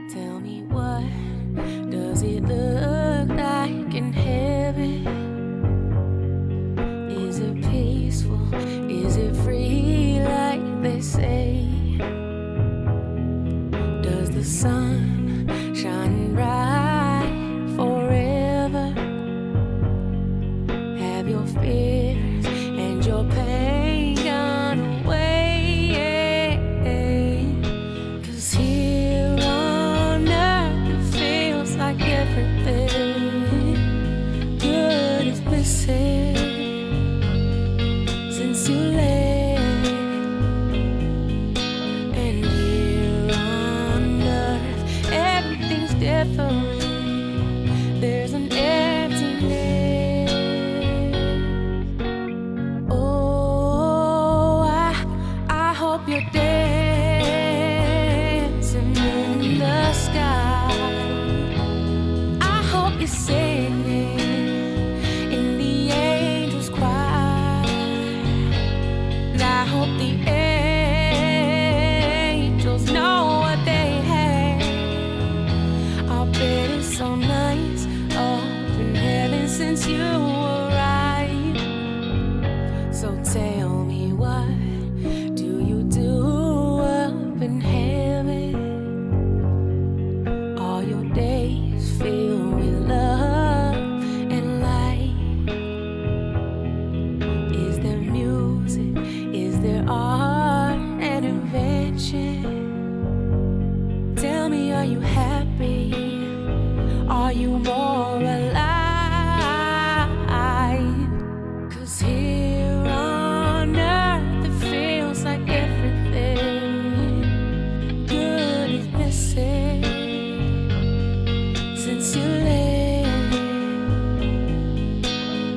Tell me, what does it look like in heaven? Is it peaceful? Is it free like they say? Does the sun shine bright forever? Have your fears and your pain gone away? 'Cause here on earth it feels like everything good is missing since you left. And here on earth everything's different. There's an emptiness. Oh, I hope you're dancing in the sky. I hope you're singing in the angels' choir. And I hope the angels know what they have. I'll bet it's so nice up in heaven since you arrived. So tell me, what do you do up in heaven? All your days filled with love and light. Is there music? Is there art and invention? Tell me, are you happy? Are you more alive? 'Cause here on earth it feels like everything good is missing since you left.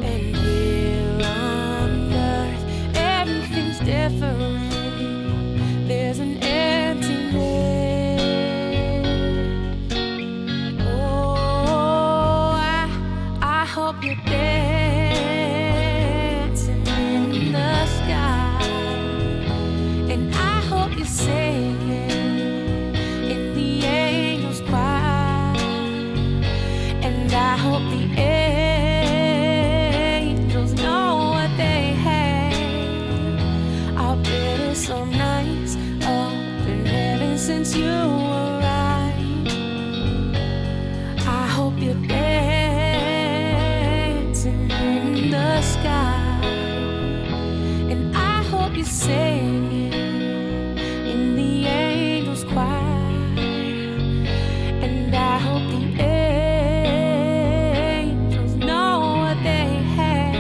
And here on earth everything's different. There's an emptiness. Oh, I hope you're dancing in the sky. And I hope you're singing in the angels' choir. And I hope the angels know what they have. I'll bet it's so nice up in heaven since you arrived. I hope you're dancing in the sky. And I hope you're singing in the angels' choir. And I hope the angels know what they have.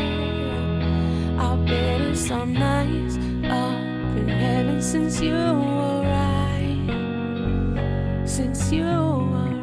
I'll bet it's so nice up in heaven since you arrived. Since you arrived.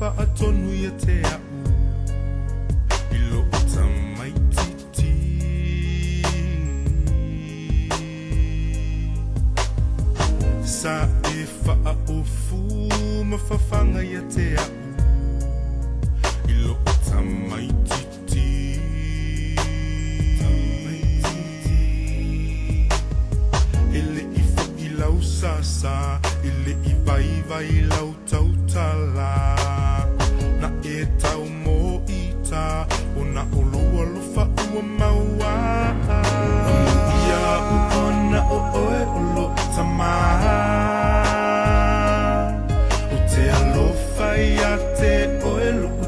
whaatonu ia te au I lo tamaititi Sa e whaofu ma whawhanga ia te au I lo tamaititi Ele I whaki lau sasa Ele I vai lau tautala Na e tau mo ita O na olua lufa ua maua Ia uona o oe o lo tamaha O te alofa ia te oe lu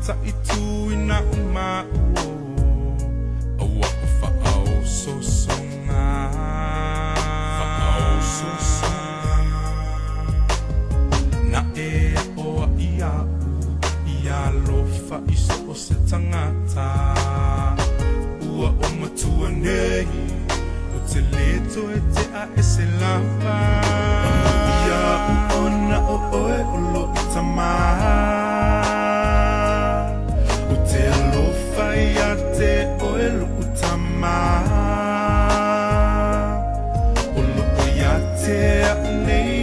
ta I tuina uma awa wha'au so songa wha'au so songa na e oa ia lofa I so o se tangata ua o matua nei o te leto e te a e se lava ia ona o oe o lo I tamaha o te alofa ia te oe lo o tamaha o lo o ia te a nei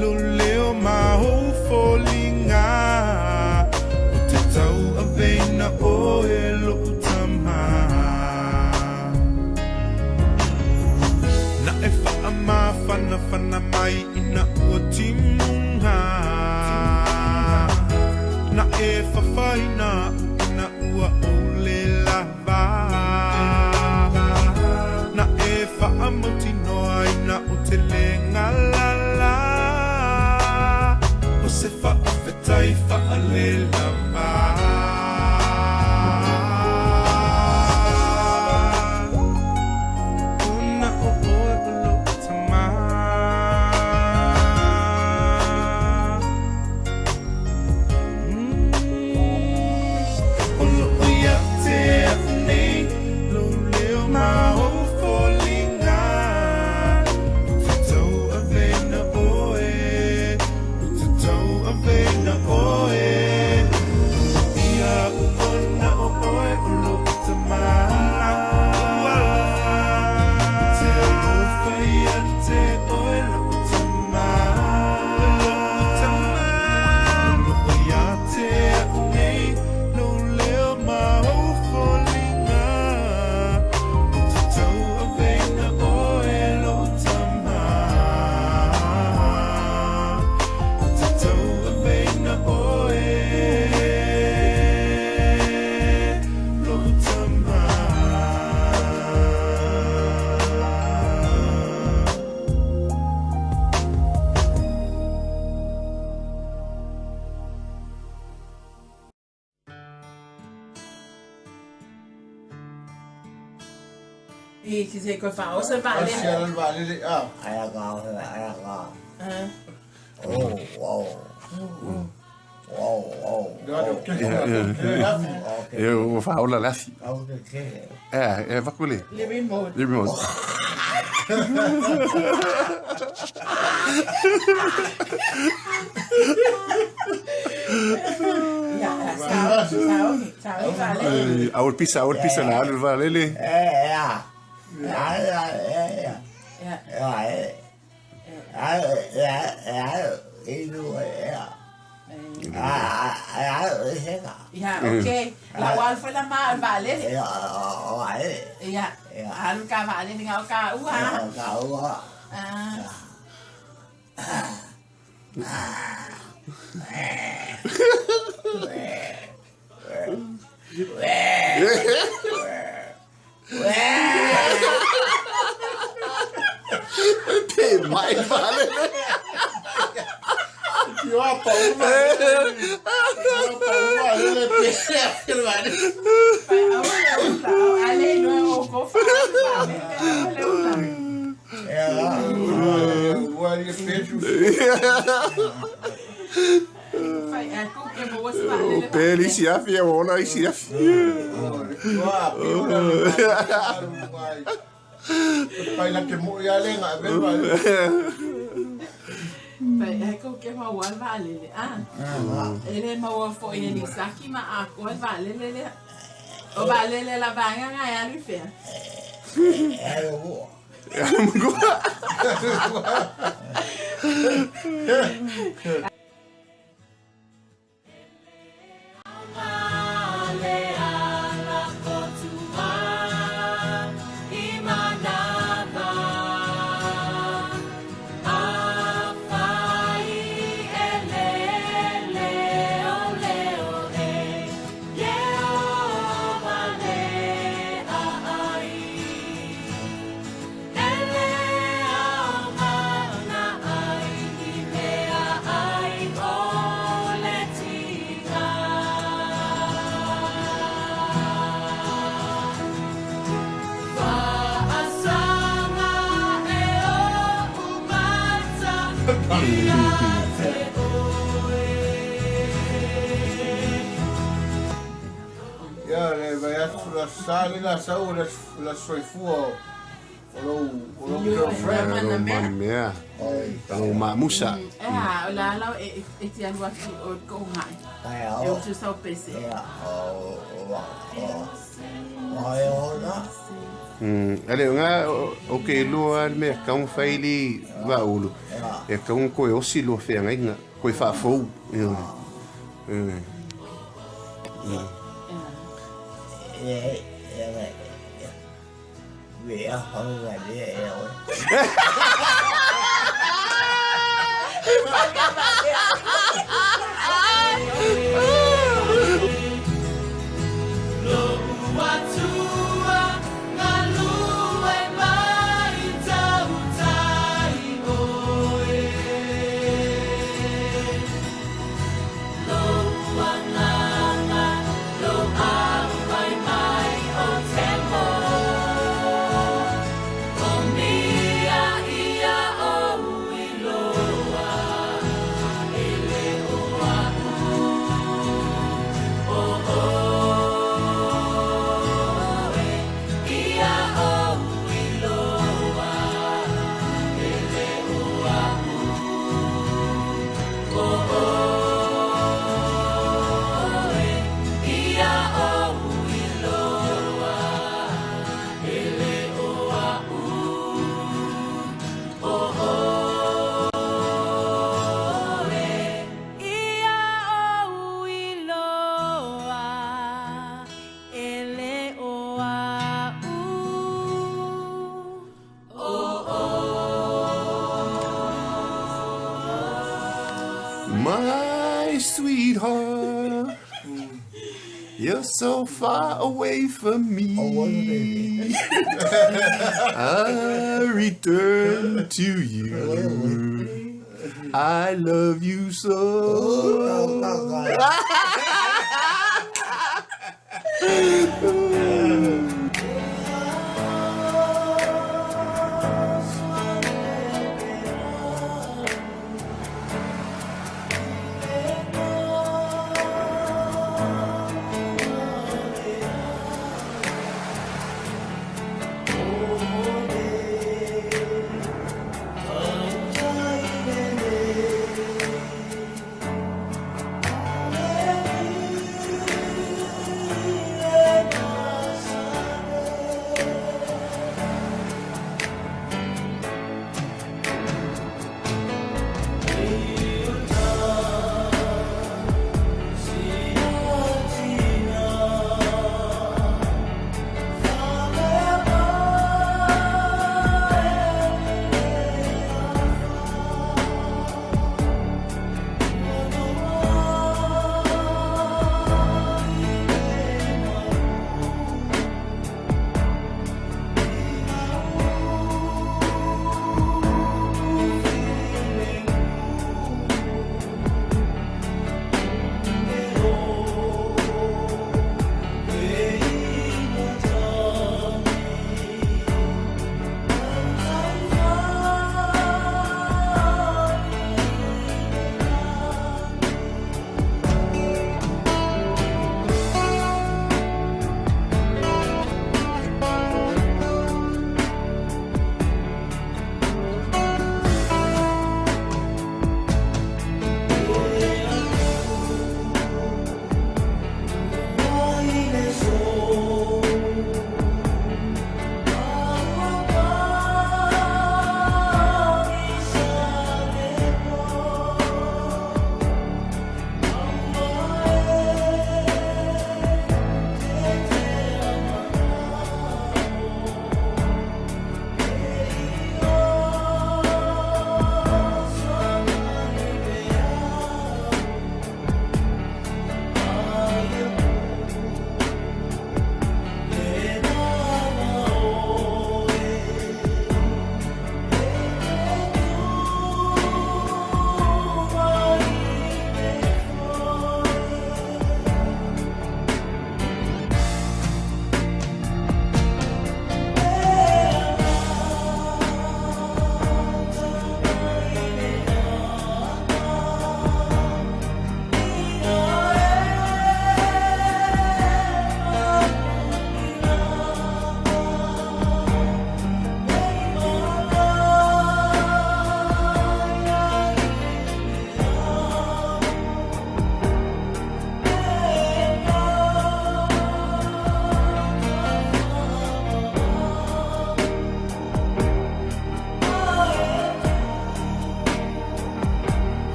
lo leo mahou folinga o te tau a veina oe lo o tamaha na e wha ma whana mai ina ua timunga na e whawhaina ina ua ole lava na e whaamoti noa ina o te lenga lala o se whaawhetai whaale lava I kan se godt farve, så bare lidt. Jeg siger, bare lidt. Ja. Ej, wow. Det var det. Eu vaaulu läsi. Vakuli. Living mode. Living mode. Awal pisa na alu valele. Ja, okay. Lawal fa la mal vale. Ja. Alu ka vale ni ngau ka u ha. Det mig vale. Jo, Paul. Ale no go fa. Hvor er det fedt, Peli chef, eu vou na chef. Pai la que mo ya lenga, ven vale. Pai ko ke ma wan vale. Ele ma wa fo ni saki ma a ko vale le. O vale le la banga nga ya lu fe. I Ia le vai atu la sali la sau la soifua o lo girlfriend. Lo mamea. Lo mamusa. o la la e ti alua ki o ko ngai. E o tu sau pese. Ale nga o ke lua me ka un faili vaaulu. E ka un ko osi lo fe nga ko fa fo. My sweetheart, you're so far away from me. I return to you. I love you so.